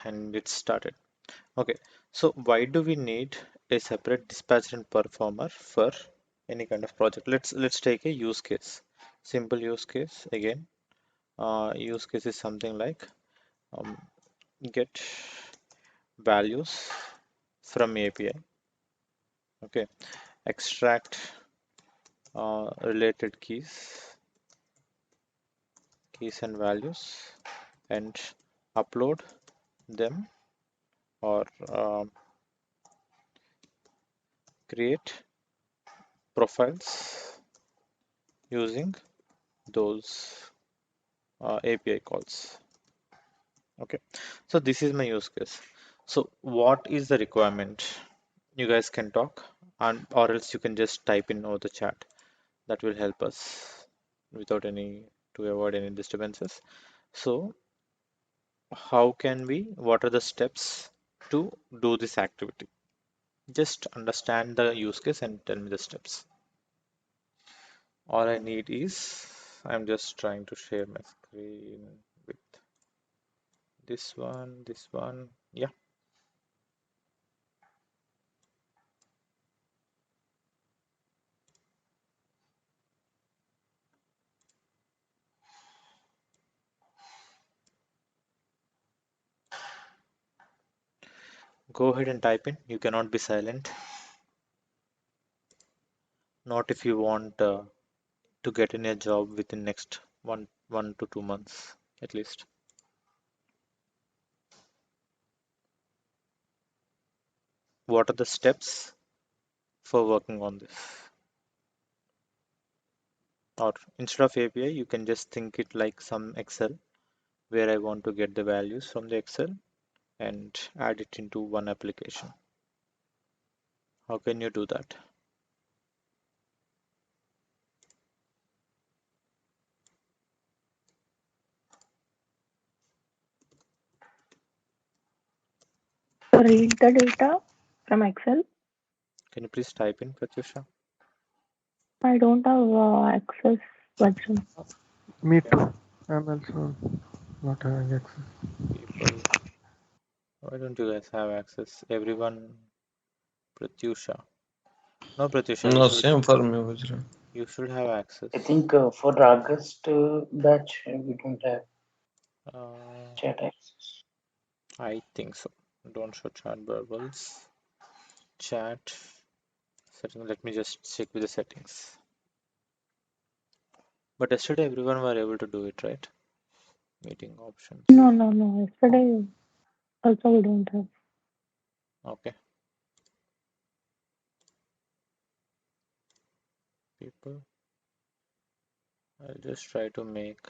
and it started. Okay, so why do we need a separate dispatcher and performer for any kind of project? Let's take a use case. Simple use case again. Use case is something like um, get values from API. Okay, extract related keys and values, and upload them or create profiles using those API calls. Okay, so this is my use case. So what is the requirement? You guys can talk, and or else you can just type in over the chat. That will help us without any to avoid any disturbances. So how can we? What are the steps to do this activity? Just understand the use case and tell me the steps. All I need is I'm just trying to share my screen with this one. Yeah, go ahead and type in. You cannot be silent. Not if you want to get in a job within next one to 2 months at least. What are the steps for working on this? Or instead of API, you can just think it like some Excel where I want to get the values from the Excel and add it into one application. How can you do that? Read the data from Excel. Can you please type in, Pratyusha? I don't have access version. Me Okay. too. I'm also not having access. People, why don't you guys have access? Everyone, Pratyusha. No, Pratyusha, No, same for me, Vajra. you should have access. I think for the August batch, we don't have Uh, chat access. I think so. Don't show chat bubbles. Chat setting. Let me just check with the settings. But yesterday everyone were able to do it, right? Meeting options. No. Yesterday also we don't have. Okay. People. I'll just try to make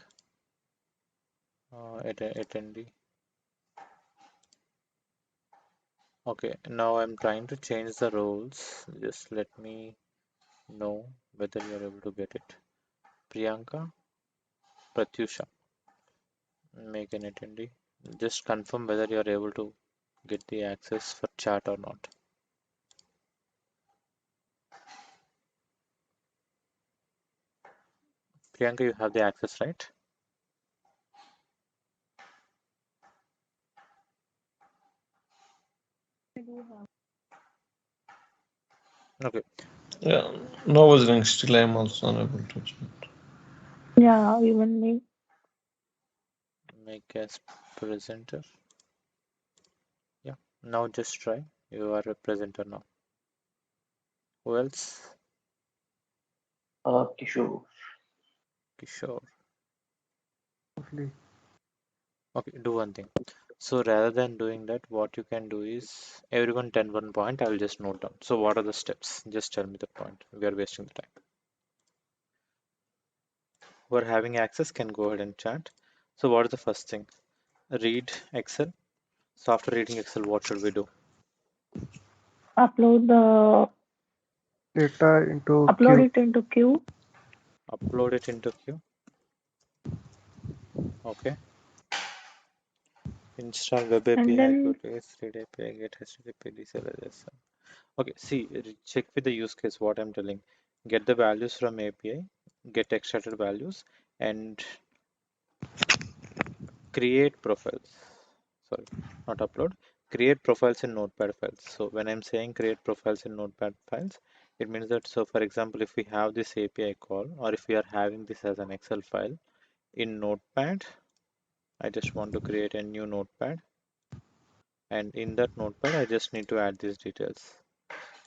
attendee. Okay. Now I'm trying to change the roles. Just let me know whether you're able to get it. Priyanka, Pratyusha, make an attendee. Just confirm whether you're able to get the access for chat or not. Priyanka, you have the access, right? Okay. Yeah, no Vajra, still I am also unable to chat. Yeah, even me. Make as presenter. Yeah. Now just try. You are a presenter now. Who else? Kishore. Kishore. Mostly. Okay, do one thing. So rather than doing that, what you can do is everyone 10 one point. I'll just note down. So what are the steps? Just tell me the point. We are wasting the time. Who are having access can go ahead and chat. So what is the first thing? Read Excel. So after reading Excel, what should we do? Upload the Data into upload queue. it into queue. Upload it into queue. Okay. Install web And API, then read API, get HTTP, DSL. Okay, see, check with the use case what I'm telling. Get the values from API, get extracted values, and create profiles. sorry, not upload, create profiles in Notepad files. So when I'm saying create profiles in Notepad files, it means that, so for example, if we have this API call, or if we are having this as an Excel file in Notepad, I just want to create a new Notepad, and in that Notepad, I just need to add these details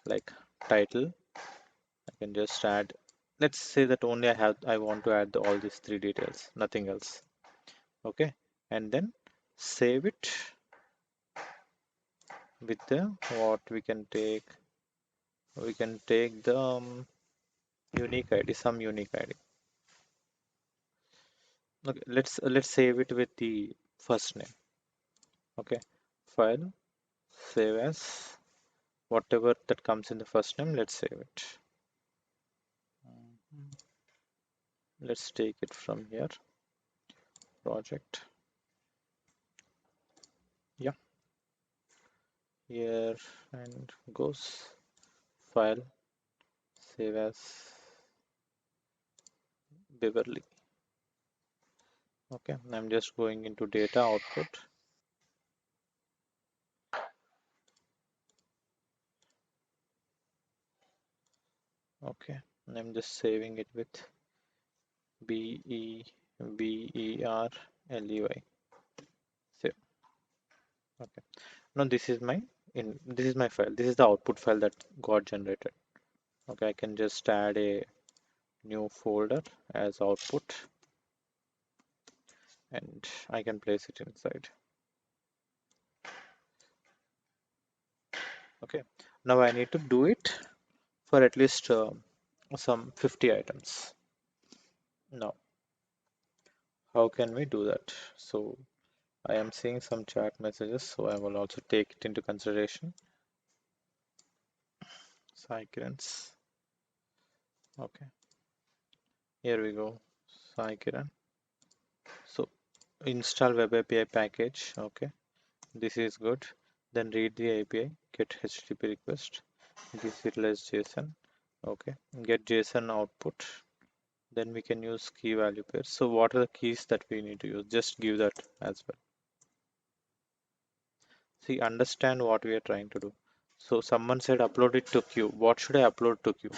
like title. I can just add, let's say that only I want to add all these three details, nothing else. Okay, and then save it with the what we can take the unique ID, some unique ID. Okay, let's save it with the first name. Okay, file, save as, whatever that comes in the first name, let's save it. Let's take it from here, project. Yeah, here, and goes file, save as Beverly. Okay, I'm just going into data output. Okay, I'm just saving it with Beverley. Save. Okay. Now this is my file. This is the output file that got generated. Okay, I can just add a new folder as output, and I can place it inside. Okay, now I need to do it for at least some 50 items. Now, how can we do that? So I am seeing some chat messages, so I will also take it into consideration. Cyclins. Okay, here we go. Cyclin. So install web API package. Okay, this is good. Then read the API, get HTTP request, this utilize JSON. Okay, get JSON output. Then we can use key value pairs. So what are the keys that we need to use? Just give that as well. See, understand what we are trying to do. So someone said upload it to queue. What should I upload to queue?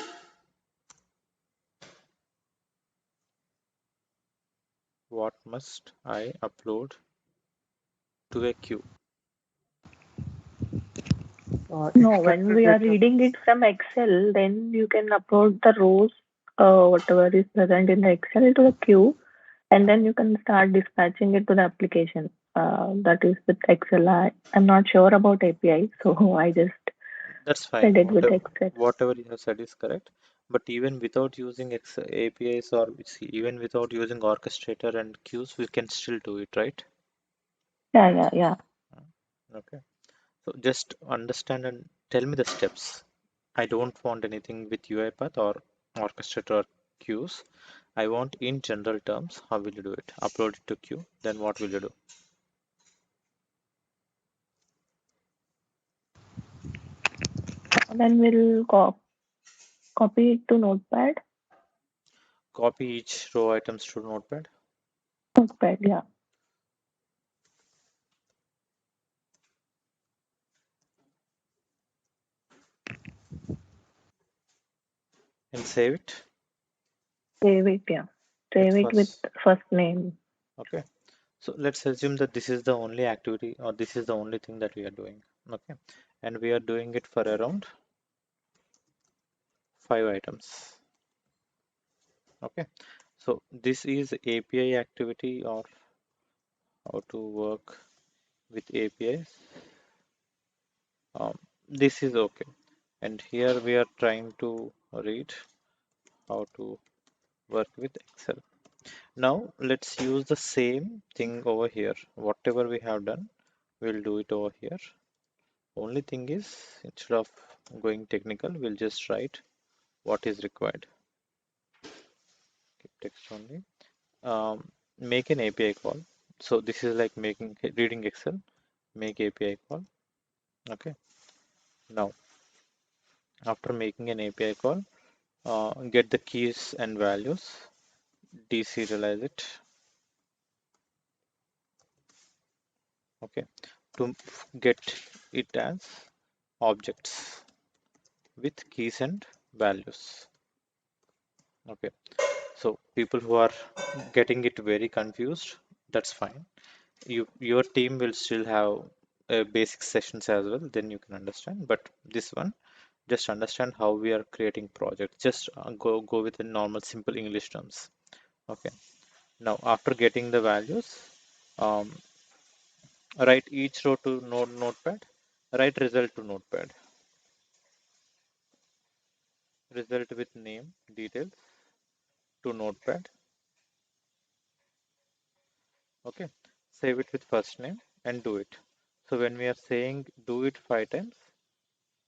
What must I upload to a queue? No, when Extracted we are data. reading it from Excel, then you can upload the rows, whatever is present in the Excel to the queue, and then you can start dispatching it to the application. That is with Excel. I'm not sure about API, so I just That's fine. said it with Excel. Whatever you have said is correct. But even without using APIs, or see, even without using orchestrator and queues, we can still do it, right? Yeah. Okay. So just understand and tell me the steps. I don't want anything with UiPath or orchestrator or queues. I want in general terms, how will you do it? Upload it to queue, then what will you do? Then we'll copy it to Notepad. Copy each row items to Notepad. Notepad, yeah. And save it Save it, yeah. with Save it with first. first name. Okay. So let's assume that this is the only activity, or this is the only thing that we are doing. Okay. And we are doing it for around 5 items. Okay. So this is API activity, or how to work with APIs. This is okay. And here we are trying to read how to work with Excel. Now let's use the same thing over here. Whatever we have done, we'll do it over here. Only thing is, instead of going technical, we'll just write what is required. Keep text only. Make an API call. So this is like reading Excel. Make API call. Okay. Now, after making an API call, get the keys and values, deserialize it. Okay. to get it as objects with keys and values. Okay, so people who are getting it very confused, that's fine. Your team will still have basic sessions as well, then you can understand. But this one, just understand how we are creating projects. Just go with the normal simple English terms. Okay. Now after getting the values, um, write each row to notepad. Write result to notepad. Result with name details to notepad. Okay. Save it with first name and do it. So when we are saying do it 5 times,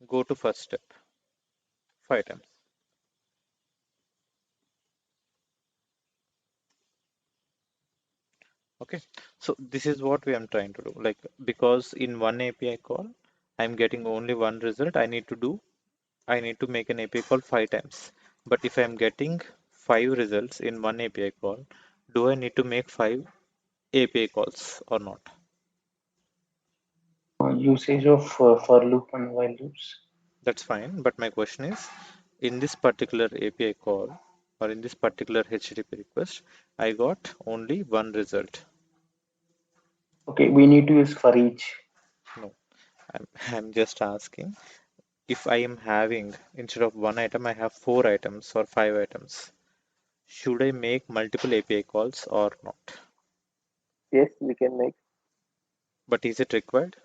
go to first step 5 times. Okay, so this is what we am trying to do. Like, because in one API call, I'm getting only one result. I need to make an API call 5 times. But if I'm getting 5 results in one API call, do I need to make 5 API calls or not? Usage of for loop and while loops. That's fine. But my question is, in this particular API call or in this particular HTTP request, I got only one result. Okay, we need to use for each. No, I'm just asking. If I am having, instead of one item, I have 4 items or 5 items, should I make multiple API calls or not? Yes, we can make. But is it required?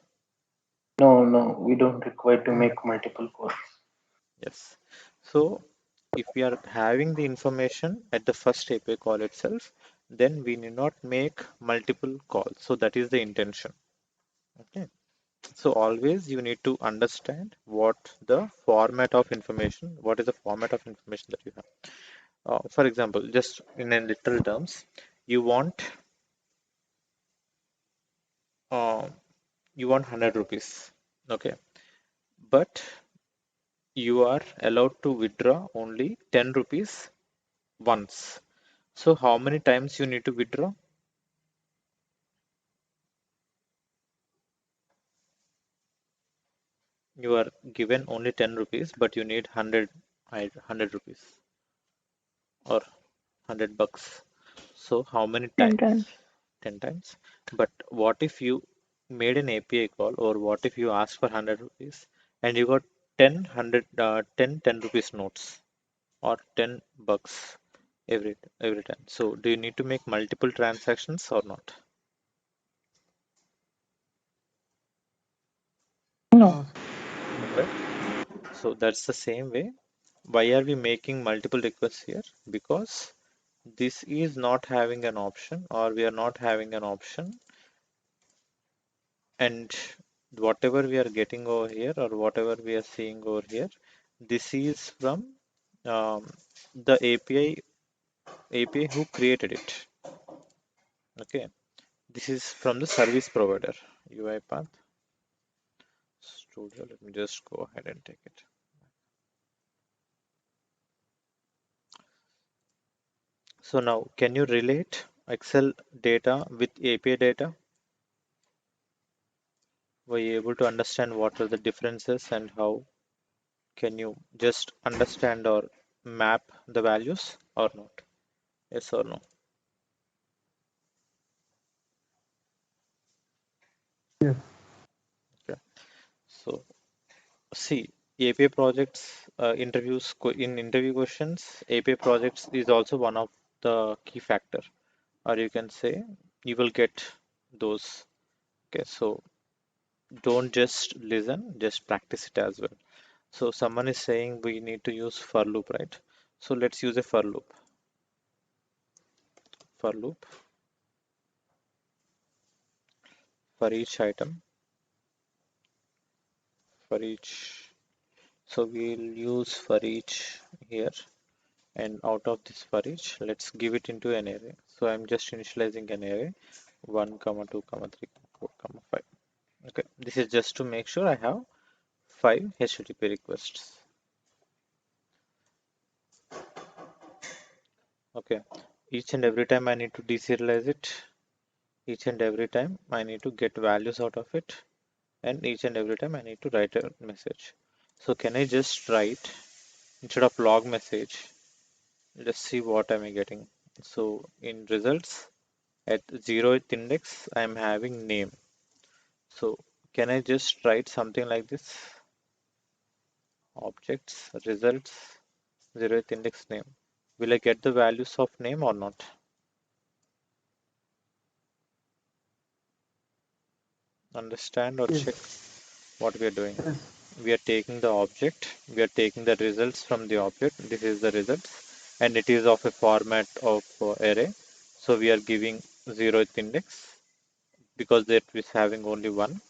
No, no, we don't require to make multiple calls. Yes. So if we are having the information at the first API call itself, then we need not make multiple calls. So that is the intention. Okay. So always you need to understand what the format of information, what is the format of information that you have. For example, just in a literal terms, you want uh, you want 100 rupees. Okay, but you are allowed to withdraw only 10 rupees once. So how many times you need to withdraw? You are given only 10 rupees, but you need 100 rupees or 100 bucks. So how many 10 times? times. 10 times. But what if you made an API call, or what if you asked for 100 rupees and you got 10 rupees notes or 10 bucks every time? So do you need to make multiple transactions or not? No. No, No, right? So that's the same way. Why are we making multiple requests here? Because this is not having an option, or we are not having an option, and whatever we are getting over here or whatever we are seeing over here, this is from um, the API who created it. Okay, this is from the service provider UiPath Studio. Let me just go ahead and take it. So now, can you relate Excel data with API data? Were you able to understand what are the differences and how can you just understand or map the values or not? Yes or no? yes, Okay. So see, API projects interviews in interview questions, API projects is also one of the key factor, or you can say you will get those. Okay, so don't just listen, just practice it as well. So someone is saying we need to use for loop, right? So let's use a for loop. For loop for each item, for each. So we'll use for each here, and out of this for each, let's give it into an array. So I'm just initializing an array 1 comma 2 comma 3 4 comma 5. Okay, this is just to make sure I have 5 HTTP requests. Okay, each and every time I need to deserialize it, each and every time I need to get values out of it. and each and every time I need to write a message. So can I just write instead of log message? Let's see what am I getting. So in results at 0th index I am having name. So can I just write something like this? Objects results 0th index name. Will I get the values of name or not? Understand or check Yes. what we are doing? Yes. We are taking the object, we are taking the results from the object. This is the results, and it is of a format of array. So we are giving 0th index because that is having only one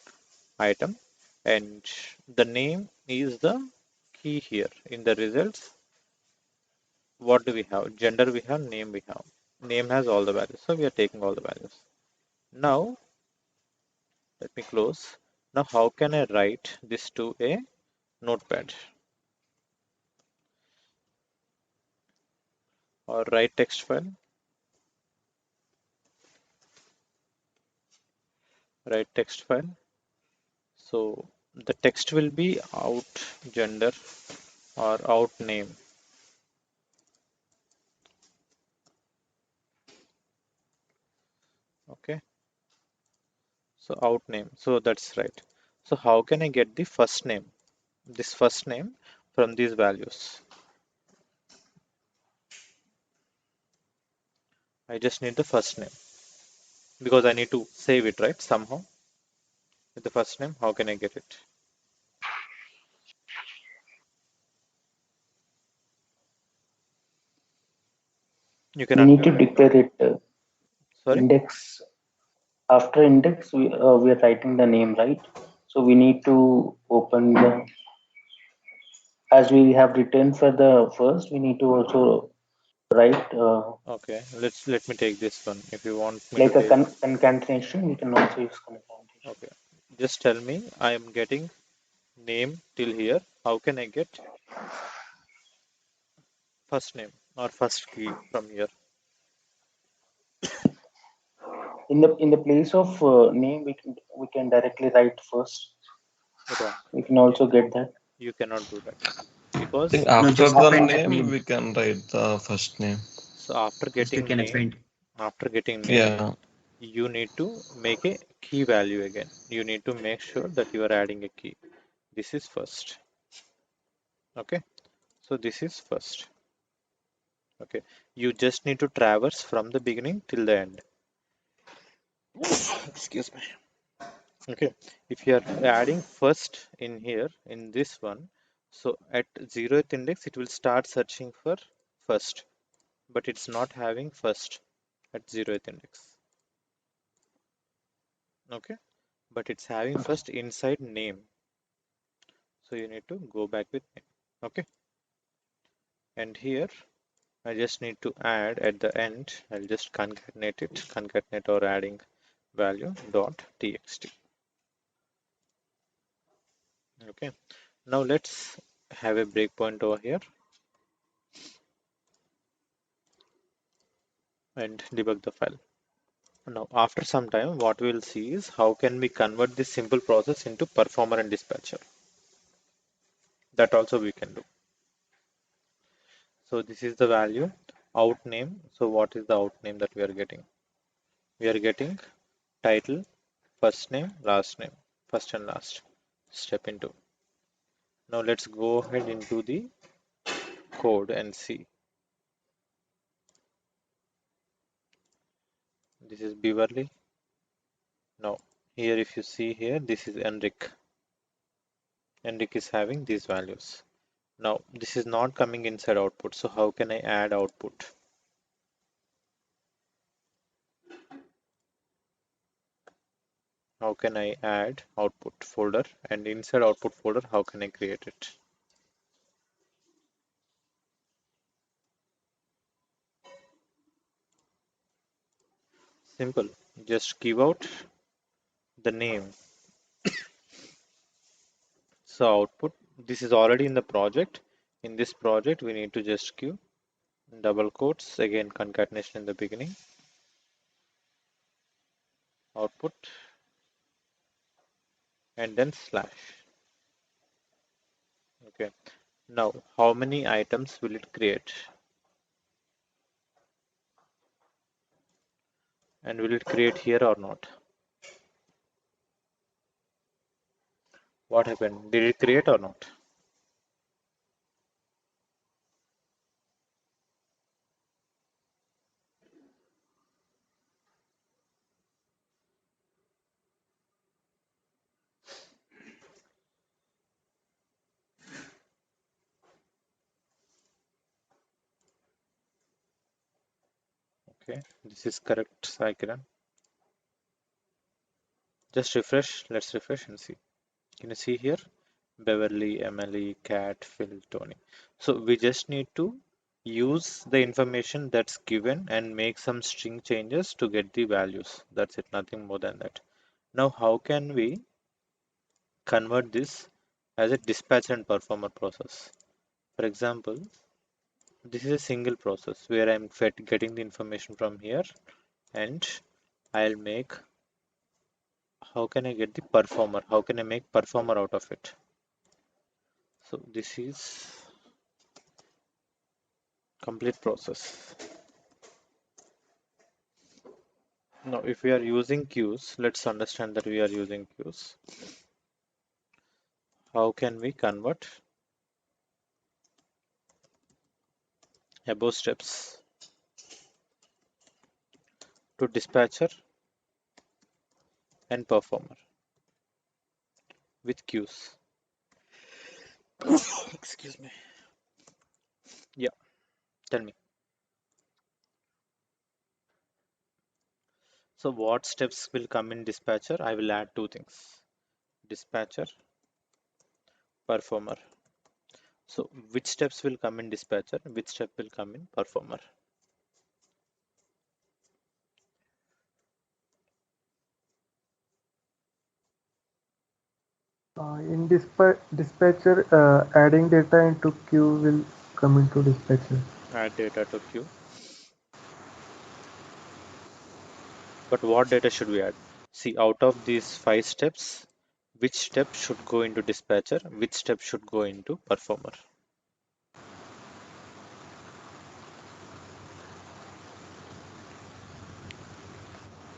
item, and the name is the key here. In the results, what do we have? Gender we have, name we have. Name has all the values, so we are taking all the values. Now let me close. Now how can I write this to a notepad or write text file? Write text file. So the text will be out gender or out name. Okay, so out name. So that's right. So how can I get the first name? This first name from these values. I just need the first name because I need to save it, right? Somehow with the first name. How can I get it? You can We need to unmute. declare it. Sorry. Index after index, we are writing the name, right? So we need to open the, as we have written for the first, we need to also write Okay, let me take this one. If you want me to like a take, concatenation. We can also use concatenation. okay. Just tell me I am getting name till here. How can I get first name or first key from here? In the place of name, we can directly write first. Wrong. We can You, also get that. you cannot do that I think because No, after just the define Uh, that name, name. we can write the first name. so Just you can explain. after getting name, Yeah. you need to make a key value again. You need to make sure that you are adding a key. This is first. Okay. So this is first. Okay. You just need to traverse from the beginning till the end. Excuse me. Okay. If you are adding first in here in this one, so at 0th index it will start searching for first, but it's not having first at 0th index. Okay. But it's having first inside name. So you need to go back with name. Okay. And here I just need to add at the end. I'll just concatenate it, concatenate or adding value dot txt. Okay. Now let's have a breakpoint over here and debug the file. Now after some time, what we will see is how can we convert this simple process into performer and dispatcher. That also we can do. So this is the value out name. So what is the out name that we are getting? We are getting title, first name, last name, first and last. Step into. Now let's go ahead into the code and see. This is Beverly. Now here if you see here, this is Enric. Enric is having these values. Now this is not coming inside output. So how can I add output? How can I add output folder, and inside output folder how can I create it? Simple, just give out the name. So output, this is already in the project. In this project we need to just give double quotes, again concatenation in the beginning, output, and then slash. Okay. Now, how many items will it create? And will it create here or not? What happened? Did it create or not? Okay, this is correct, Saikiran. Just refresh. Let's refresh and see. Can you see here? Beverly, Emily, Cat, Phil, Tony. So we just need to use the information that's given and make some string changes to get the values. That's it, nothing more than that. Now, how can we convert this as a dispatcher and performer process? For example, this is a single process where I'm getting the information from here and I'll make, how can I get the performer? How can I make performer out of it? So this is complete process. Now, if we are using queues, let's understand that we are using queues. How can we convert above steps to dispatcher and performer with queues? Excuse me. Yeah, tell me. So what steps will come in dispatcher? I will add two things. Dispatcher, performer. So which steps will come in dispatcher? Which step will come in performer? In dispatcher, adding data into queue will come into dispatcher. Add data to queue. But what data should we add? See, out of these 5 steps, which step should go into dispatcher? Which step should go into performer?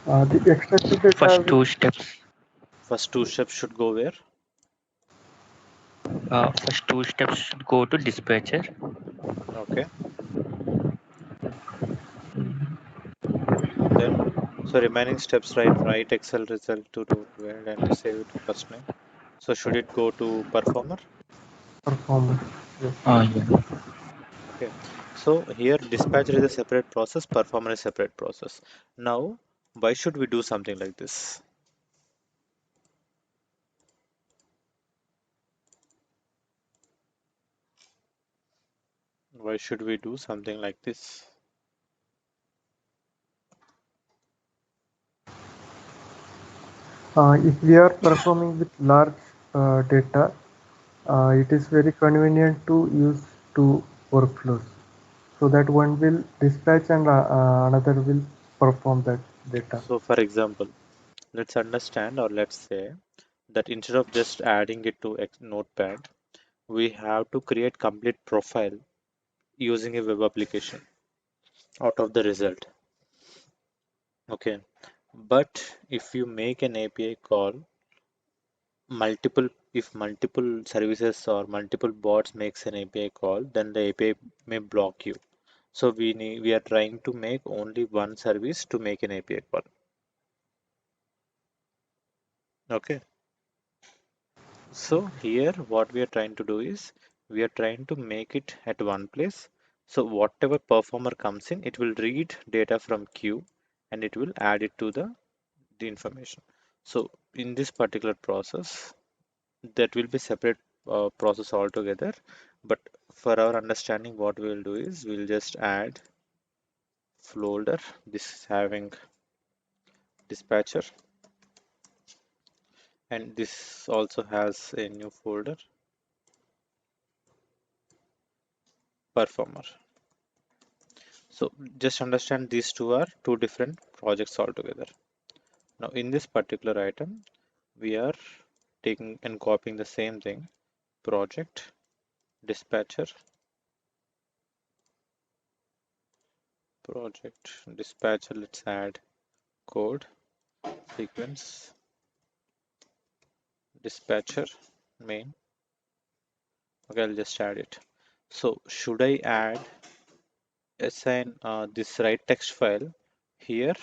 The extracted data First will two steps. First 2 steps should go where? First two steps should go to dispatcher. Okay. Then, so remaining steps, right? Write Excel result to root where and save it to first name. So should it go to performer? performer. Yes. Yeah. Okay. So here dispatcher is a separate process, performer is a separate process. Now, why should we do something like this? Why should we do something like this? If we are performing with large data, it is very convenient to use two workflows. So that one will dispatch and another will perform that data. So for example, let's understand or let's say that instead of just adding it to Notepad, we have to create complete profile using a web application out of the result. Okay. But if you make an API call, if multiple services or multiple bots makes an API call, then the API may block you. So we are trying to make only one service to make an API call. Okay. So here what we are trying to do is we are trying to make it at one place. So whatever performer comes in, it will read data from queue and it will add it to the information. So in this particular process, that will be separate process altogether. But for our understanding, what we will do is we'll just add folder. This is having dispatcher, and this also has a new folder, performer. So just understand these two are two different projects altogether. Now in this particular item, we are taking and copying the same thing. Project, dispatcher, project, dispatcher. Let's add code, sequence, dispatcher, main. Okay, I'll just add it. So should I assign this write text file here,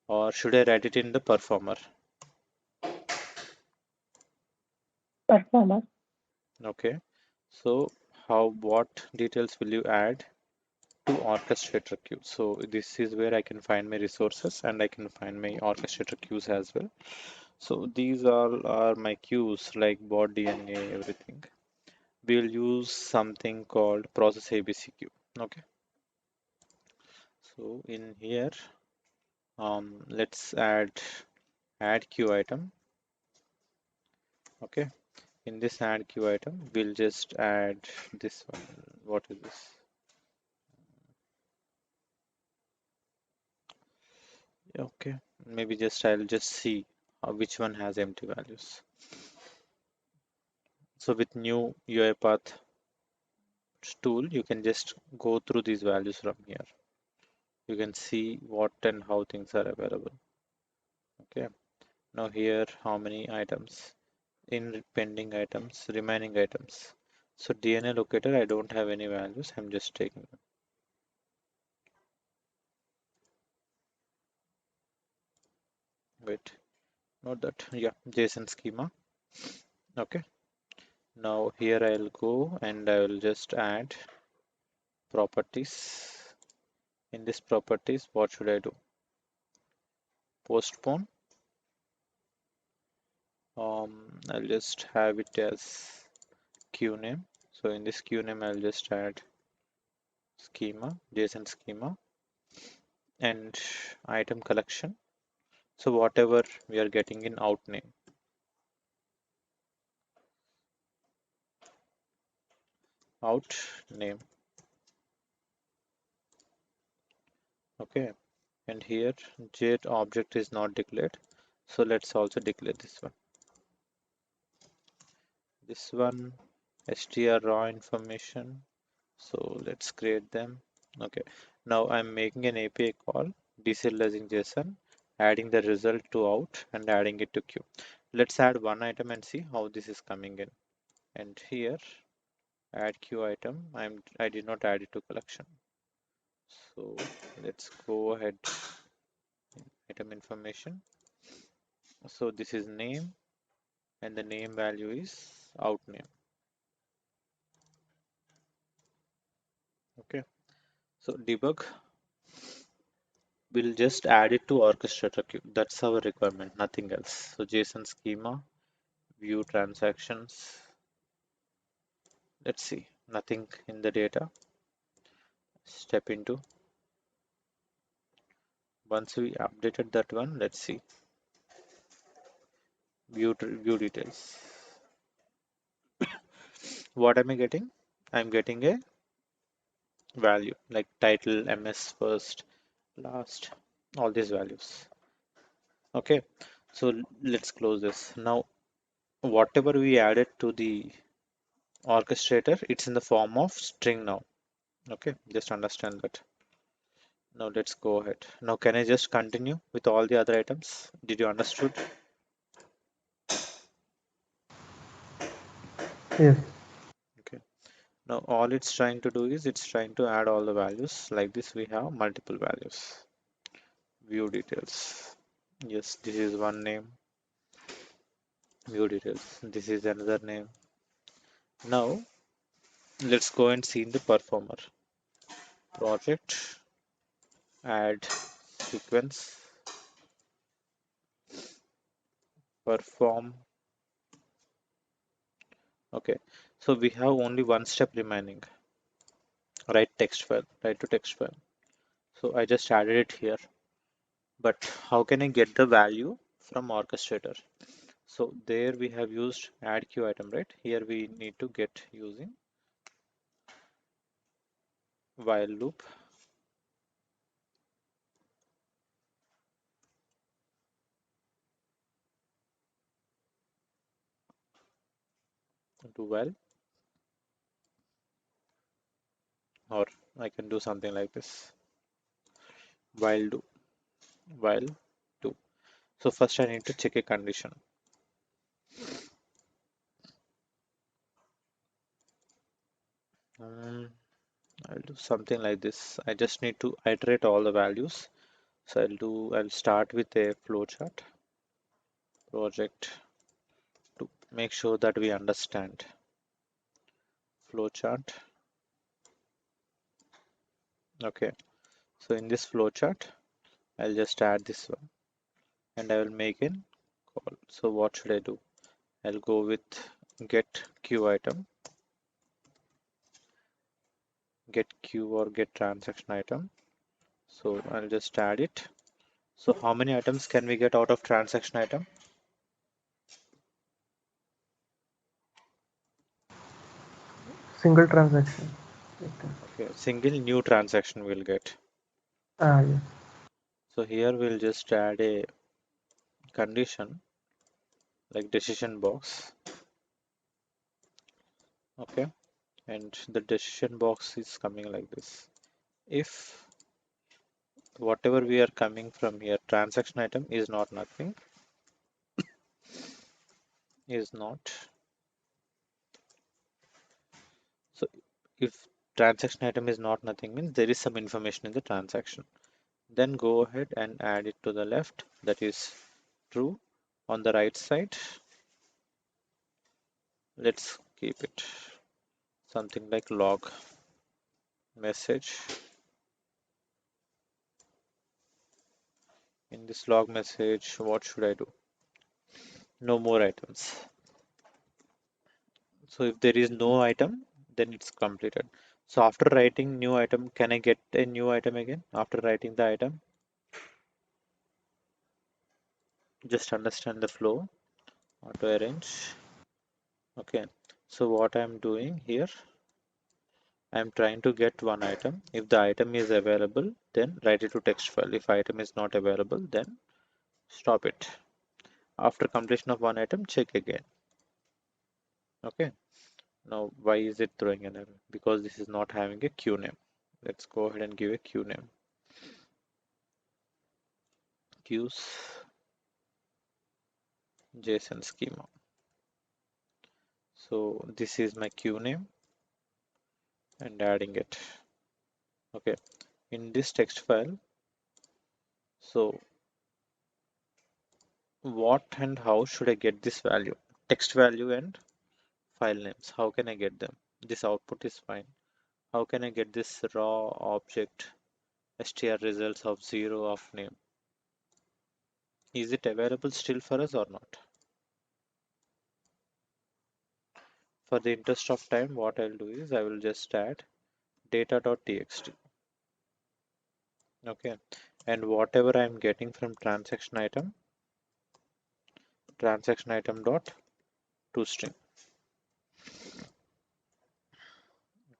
or should I write it in the performer? Performer. Okay. So what details will you add to orchestrator queue? So this is where I can find my resources and I can find my orchestrator queues as well. So these all are my queues like bot DNA, everything. We'll use something called process ABC queue. Okay. So in here, let's add queue item. Okay. In this add queue item, we'll just add this one. What is this? Okay, maybe I'll just see which one has empty values. So with new UiPath tool, you can just go through these values from here. You can see what and how things are available. Okay, now here how many items in pending items, remaining items. So DNA locator, I don't have any values. I'm just taking them. Wait, not that. Yeah, JSON schema. Okay, now here I'll go and I will just add properties. In this properties, what should I do? Postpone. I'll just have it as queue name. So in this queue name, I'll just add schema, JSON schema, and item collection. So whatever we are getting in out name. Out name. Okay. And here jet object is not declared. So let's also declare this one. This one str raw information. So let's create them. Okay. Now I'm making an API call, deserializing JSON, adding the result to out and adding it to queue. Let's add one item and see how this is coming in. And here, add queue item. I did not add it to collection. So let's go ahead. Item information. So this is name and the name value is out name. Okay. So debug, we'll just add it to orchestrator queue. That's our requirement, nothing else. So JSON schema, view transactions. Let's see, nothing in the data. Step into. Once we updated that one, let's see. View details. What am I getting? I'm getting a value like title, MS first, last, all these values. Okay, so let's close this. Now, whatever we added to the orchestrator, it's in the form of string now. Okay, just understand that. Now let's go ahead. Now can I just continue with all the other items? Did you understood? Yes. Okay. Now all it's trying to do is it's trying to add all the values. Like this, we have multiple values. View details. Yes, this is one name. View details. This is another name. Now let's go and see in the performer. Project, add sequence, perform. Okay, so we have only one step remaining. Write text file, write to text file. So I just added it here. But how can I get the value from orchestrator? So there we have used add queue item, right? Here we need to get using while loop. do while, or I can do something like this, while do, while do. So first I need to check a condition. I'll do something like this. I just need to iterate all the values. So I'll start with a flowchart project to make sure that we understand flowchart. Okay, so in this flowchart, I'll just add this one and I will make an call. So what should I do? I'll go with get queue item, get queue or get transaction item. So I'll just add it. So how many items can we get out of transaction item? Single transaction. Okay, single new transaction we'll get. Yes. So here we'll just add a condition like decision box. Okay, and the decision box is coming like this. If whatever we are coming from here, transaction item is not nothing, is not. So if transaction item is not nothing means there is some information in the transaction. Then go ahead and add it to the left, that is true. On the right side, let's keep it something like log message. In this log message, what should I do? No more items. So if there is no item, then it's completed. So after writing new item, can I get a new item again after writing the item? Just understand the flow, auto arrange. Okay, so what I'm doing here, I'm trying to get one item. If the item is available, then write it to text file. If item is not available, then stop it. After completion of one item, check again. Okay, now why is it throwing an error? Because this is not having a queue name. Let's go ahead and give a queue name. Queues JSON schema. So this is my queue name and adding it. Okay, in this text file, so what and how should I get this value? Text value and file names. How can I get them? This output is fine. How can I get this raw object str results of 0 of name? Is it available still for us or not? For the interest of time, what I'll do is I will just add data.txt. Okay, and whatever I'm getting from transaction item dot toString.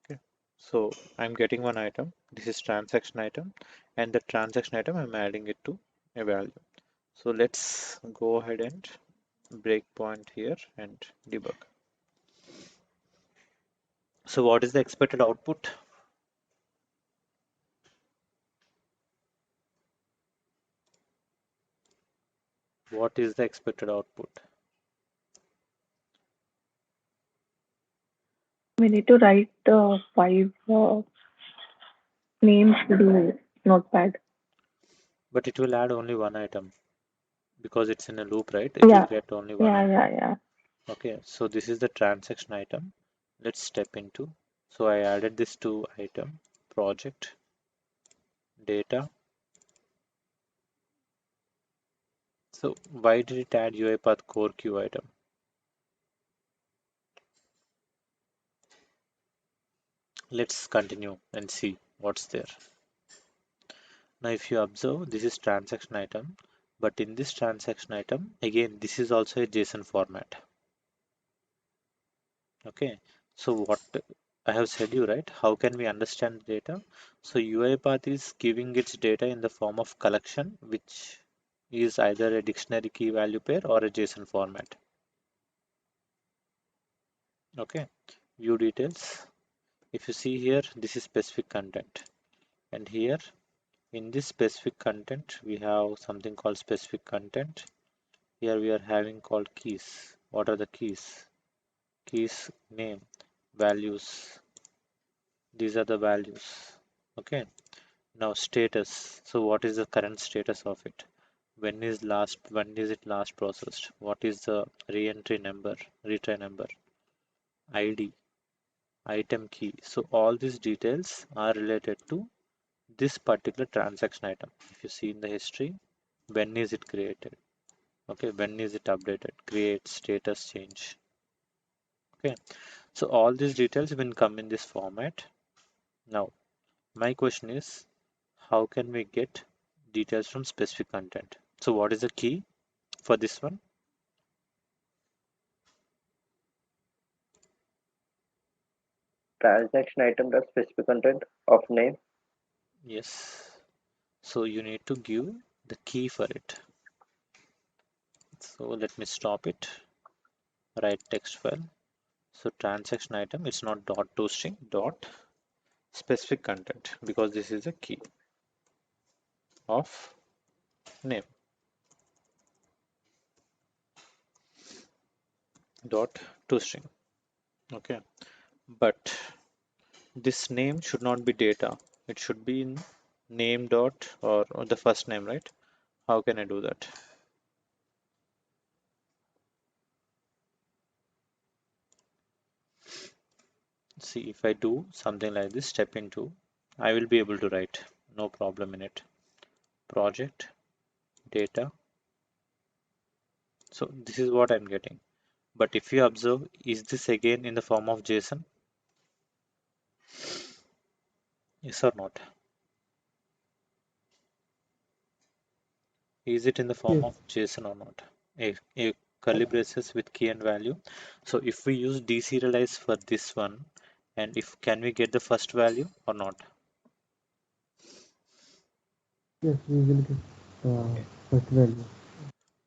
Okay, so I'm getting one item. This is transaction item, and the transaction item I'm adding it to a value. So let's go ahead and breakpoint here and debug. So what is the expected output? What is the expected output? We need to write five names to the notepad. But it will add only one item because it's in a loop, right? It will Yeah, get only one yeah, item. yeah, yeah. Okay, so this is the transaction item. Let's step into. So I added this to item, project, data. So why did it add UiPath core queue item? Let's continue and see what's there. Now if you observe, this is transaction item, but in this transaction item, again, this is also a JSON format. Okay, so what I have said you, right? How can we understand the data? So UiPath is giving its data in the form of collection, which is either a dictionary key value pair or a JSON format. Okay, view details. If you see here, this is specific content, and here in this specific content we have something called specific content. Here we are having called keys. What are the keys? Keys name, values. These are the values. Okay. Now status. So what is the current status of it? When is it last processed? What is the re-entry number, retry number, ID, item key? So all these details are related to this particular transaction item. If you see in the history, when is it created? Okay, when is it updated? Create, status change. Okay, so all these details will come in this format. Now, my question is, how can we get details from specific content? So what is the key for this one? Transaction item does specific content of name. Yes. So you need to give the key for it. So let me stop it. Write text file. So transaction item, it's not dot toString, dot specific content, because this is a key of name, dot toString. Okay, but this name should not be data. It should be in name dot or the first name, right? How can I do that? See, if I do something like this, step into, I will be able to write, no problem in it. Project, data. So this is what I'm getting. But if you observe, is this again in the form of JSON? Yes or not? Is it in the form Yes, of JSON or not? A curly braces with key and value. So if we use deserialize for this one, and if can we get the first value or not? yes, we will get Okay. first value.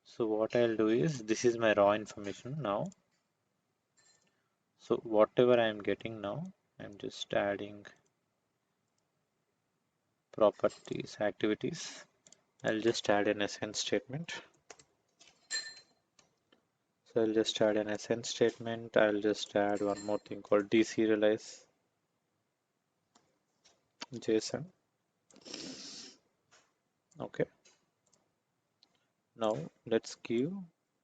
So what I'll do is, this is my raw information now. So whatever I'm getting now, I'm just adding properties, activities. I'll just add an assign statement. So I'll just add an assign statement. I'll just add one more thing called deserialize JSON. Okay. Now let's give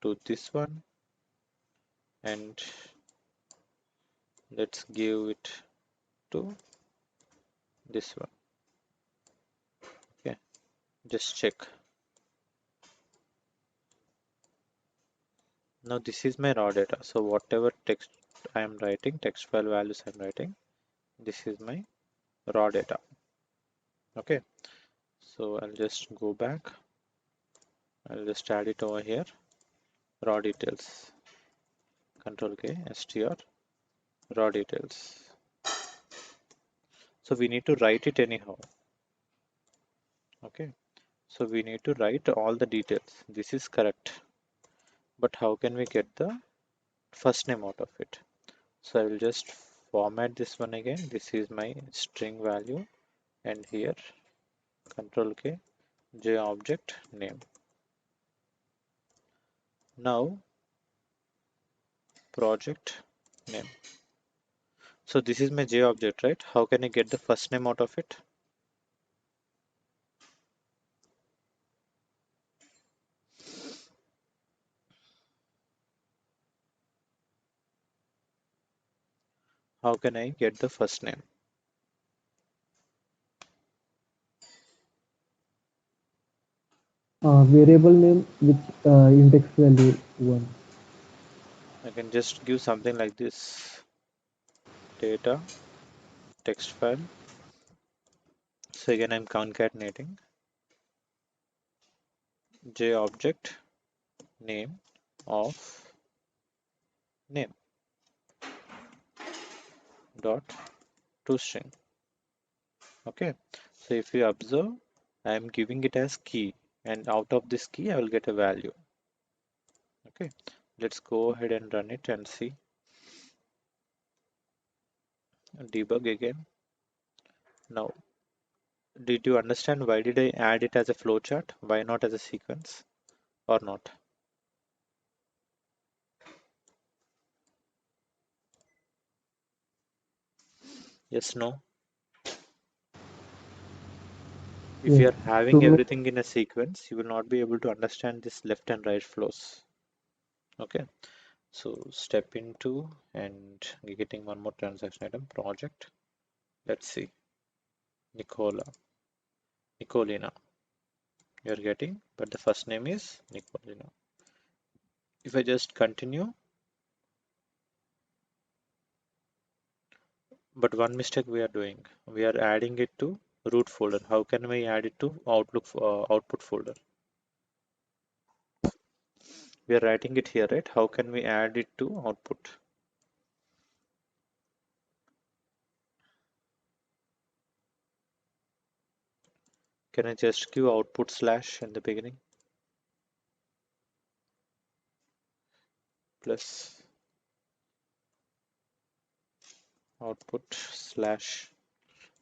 to this one, and let's give it to this one. Okay. Just check. Now this is my raw data. So whatever text I am writing, text file values I'm writing, this is my raw data. Okay. So I'll just go back. I'll just add it over here. Raw details. Control K, str, raw details. So we need to write it anyhow. Okay. So we need to write all the details. This is correct. But how can we get the first name out of it? So I will just format this one again. This is my string value, and here Control K, J object name. Now project name. So this is my J object, right? How can I get the first name out of it? How can I get the first name? Variable name with index value 1. I can just give something like this, data, text file. So again, I'm concatenating J object name of name dot toString. Okay. So if you observe, I am giving it as key, and out of this key, I will get a value. Okay. Let's go ahead and run it and see. debug again. Now, did you understand why did I add it as a flowchart? Why not as a sequence or not? Yes, no. If Yes. you are To having make everything in a sequence, you will not be able to understand this left and right flows. Okay. So step into and getting one more transaction item project. Let's see. Nicolina. You're getting, but the first name is Nicolina. If I just continue, but one mistake we are doing, we are adding it to root folder. How can we add it to output folder? We are writing it here, right? How can we add it to output? Can I just give output slash in the beginning plus output slash?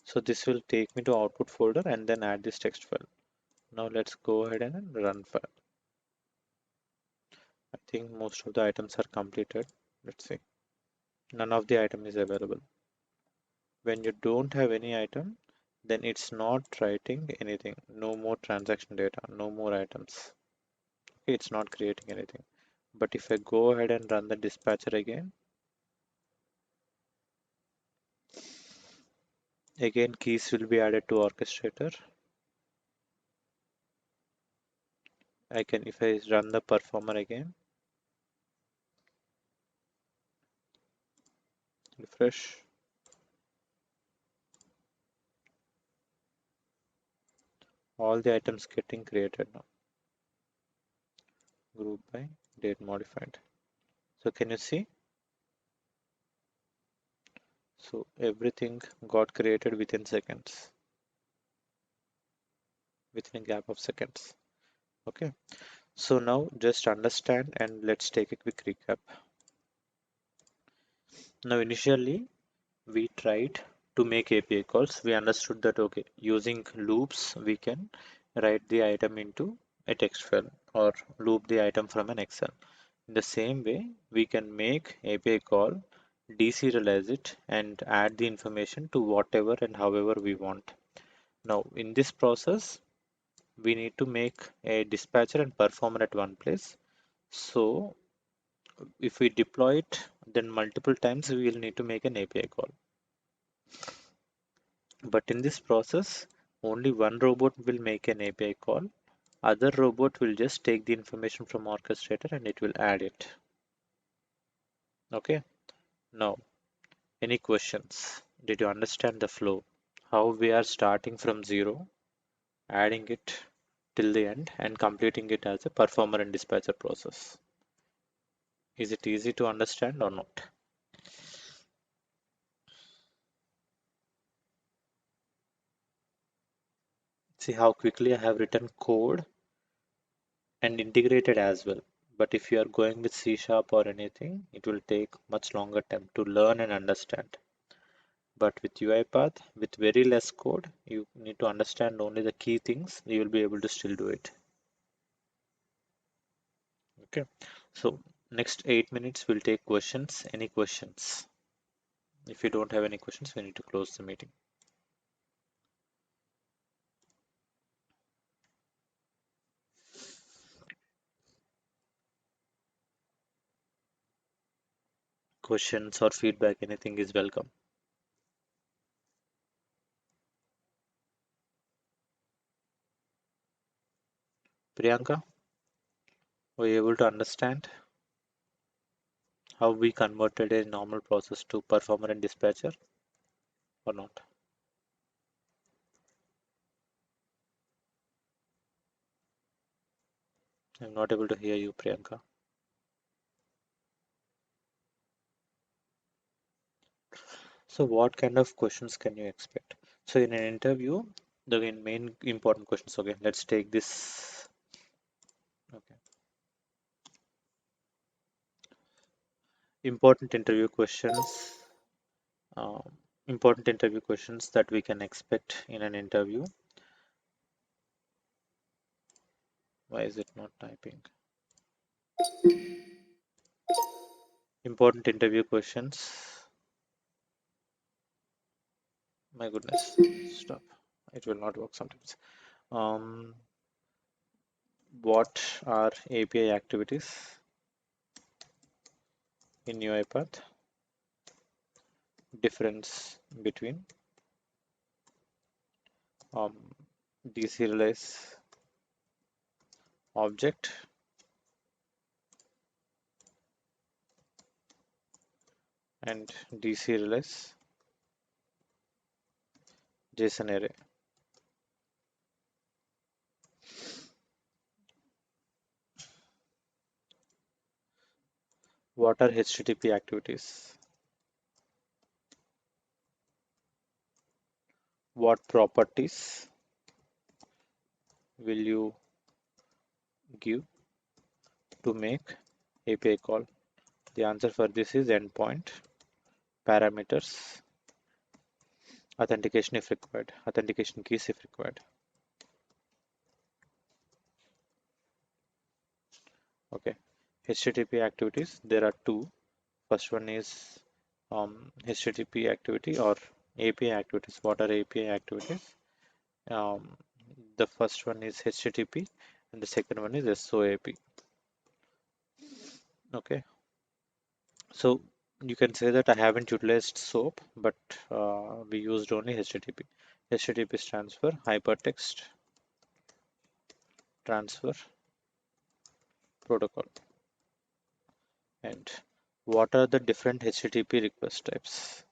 So this will take me to output folder and then add this text file. Now let's go ahead and run file. I think most of the items are completed. Let's see. None of the item is available. When you don't have any item, then it's not writing anything. No more transaction data, no more items. Okay, it's not creating anything. But if I go ahead and run the dispatcher again keys will be added to orchestrator. I can, if I run the performer again, refresh, all the items getting created now. Group by date modified. So can you see? So everything got created within seconds, within a gap of seconds. Okay. So now just understand and let's take a quick recap. Now initially we tried to make API calls. We understood that okay, using loops we can write the item into a text file or loop the item from an Excel. In the same way, we can make API call, deserialize it and add the information to whatever and however we want. Now in this process, we need to make a dispatcher and performer at one place. So if we deploy it, then multiple times we will need to make an API call. But in this process, only one robot will make an API call. Other robot will just take the information from orchestrator and it will add it. Okay. Now, any questions? Did you understand the flow? How we are starting from zero, adding it till the end and completing it as a performer and dispatcher process. Is it easy to understand or not? See how quickly I have written code and integrated as well. But if you are going with C# or anything, it will take much longer time to learn and understand. But with UiPath, with very less code, you need to understand only the key things. You will be able to still do it. Okay. So next 8 minutes we'll take questions. Any questions? If you don't have any questions, we need to close the meeting. Questions or feedback, anything is welcome. Priyanka, were you able to understand how we converted a normal process to performer and dispatcher or not? I'm not able to hear you, Priyanka. So what kind of questions can you expect? So in an interview, the main important questions, okay, let's take this. Okay. Important interview questions. Um, important interview questions that we can expect in an interview. Why is it not typing? Important interview questions. My goodness, stop. It will not work sometimes. What are API activities in UiPath? Difference between deserialize object and deserialize JSON array. What are HTTP activities? What properties will you give to make API call? The answer for this is endpoint, parameters, authentication if required, authentication keys if required. Okay, HTTP activities, there are two. First one is HTTP activity or API activities. What are API activities? The first one is HTTP and the second one is SOAP. Okay, so you can say that I haven't utilized SOAP, but we used only HTTP. HTTP stands for Hypertext Transfer Protocol. And what are the different HTTP request types?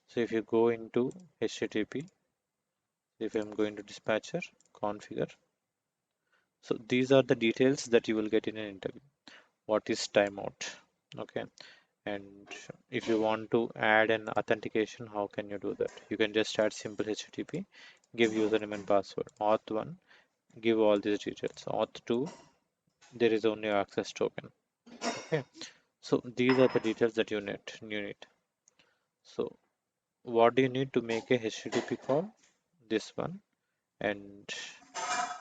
So if you go into HTTP, if I'm going to dispatcher, configure. So these are the details that you will get in an interview. What is timeout? Okay. And if you want to add an authentication, how can you do that? You can just add simple HTTP, give username and password. Auth 1, give all these details. Auth 2, there is only access token. Okay. So these are the details that you need. So what do you need to make a HTTP call? This one. And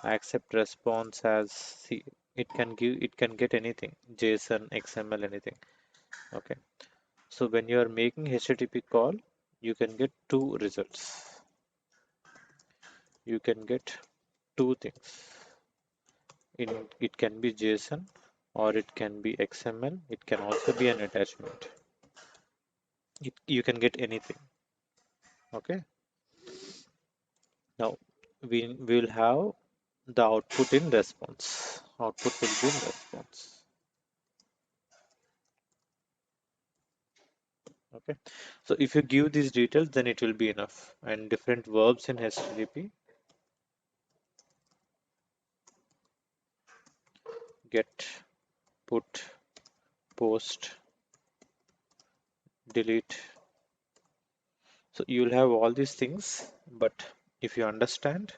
accept response as, see, it can get anything, JSON, XML, anything. Okay. So when you are making HTTP call, you can get two results. You can get two things. It can be JSON or it can be XML. It can also be an attachment. You can get anything. Okay. Now we will have the output in response. Output will be in response. Okay. So if you give these details, then it will be enough. And different verbs in HTTP: get, put, post, delete. So you'll have all these things, but if you understand,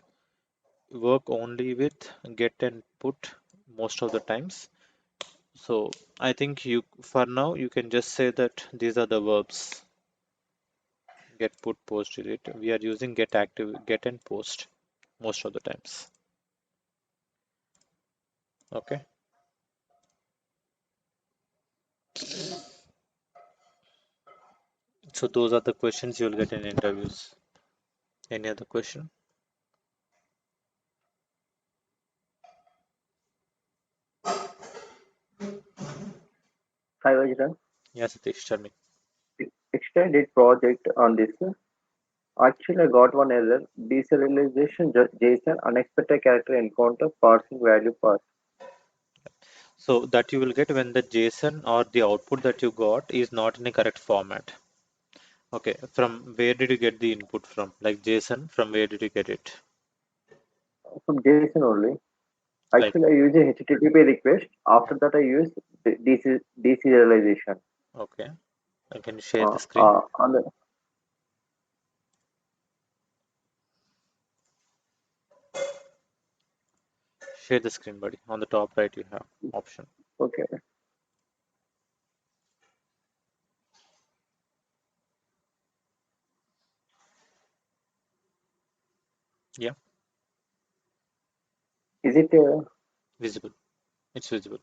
work only with get and put most of the times. So I think you, for now, you can just say that these are the verbs: get, put, post, delete. We are using get active, get and post most of the times. Okay. So those are the questions you'll get in interviews. Any other question? Hi, Vajra. Yes, Satish, tell me. Extended project on this. Actually, I got one error. Deserialization JSON unexpected character encounter parsing value pass. So that you will get when the JSON or the output that you got is not in a correct format. Okay, from where did you get the input from? Like JSON, from where did you get it? From JSON only. Like, Actually, I use a HTTP request. After that, I use deserialization. okay, can you share the screen? On the Share the screen, buddy. On the top right, you have option. okay. Yeah, Is it visible. It's visible.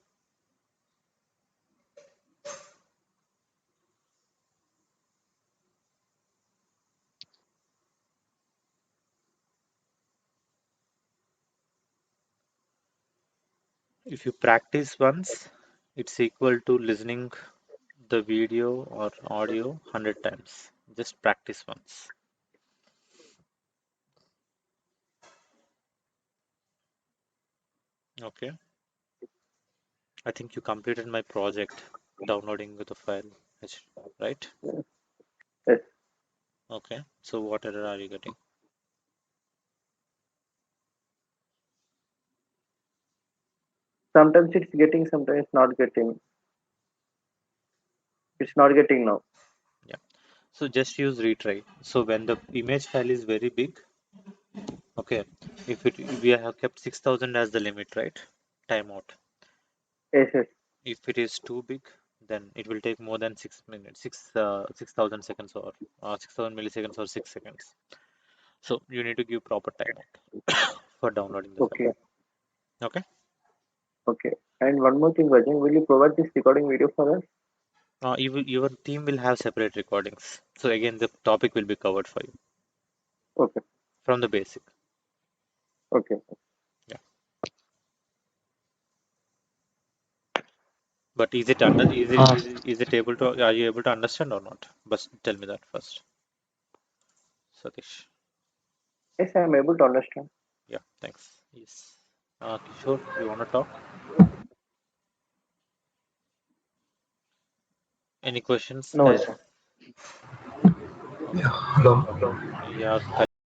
If you practice once, it's equal to listening the video or audio 100 times. Just practice once. Okay. I think you completed my project downloading the file, right? yes, Okay. So what error are you getting? sometimes it's getting, sometimes not getting. It's not getting now. Yeah. So just use retry. So when the image file is very big, okay, if we have kept 6,000 as the limit, right? Timeout. Yes, yes. If it is too big, then it will take more than 6 minutes, 6,000 seconds or 6,000 milliseconds or 6 seconds. So you need to give proper timeout for downloading the file. Okay, Okay. okay. And one more thing, Vajang, will you provide this recording video for us? Your team will have separate recordings. So again, the topic will be covered for you Okay, from the basic. okay. Yeah. But is it under Uh, is it able to are you able to understand or not? But tell me that first, Satish. Yes, I am able to understand. Yeah, thanks. Yes. Kishore, you want to talk? Any questions, No, guys? sir. Okay. Hello. Yeah,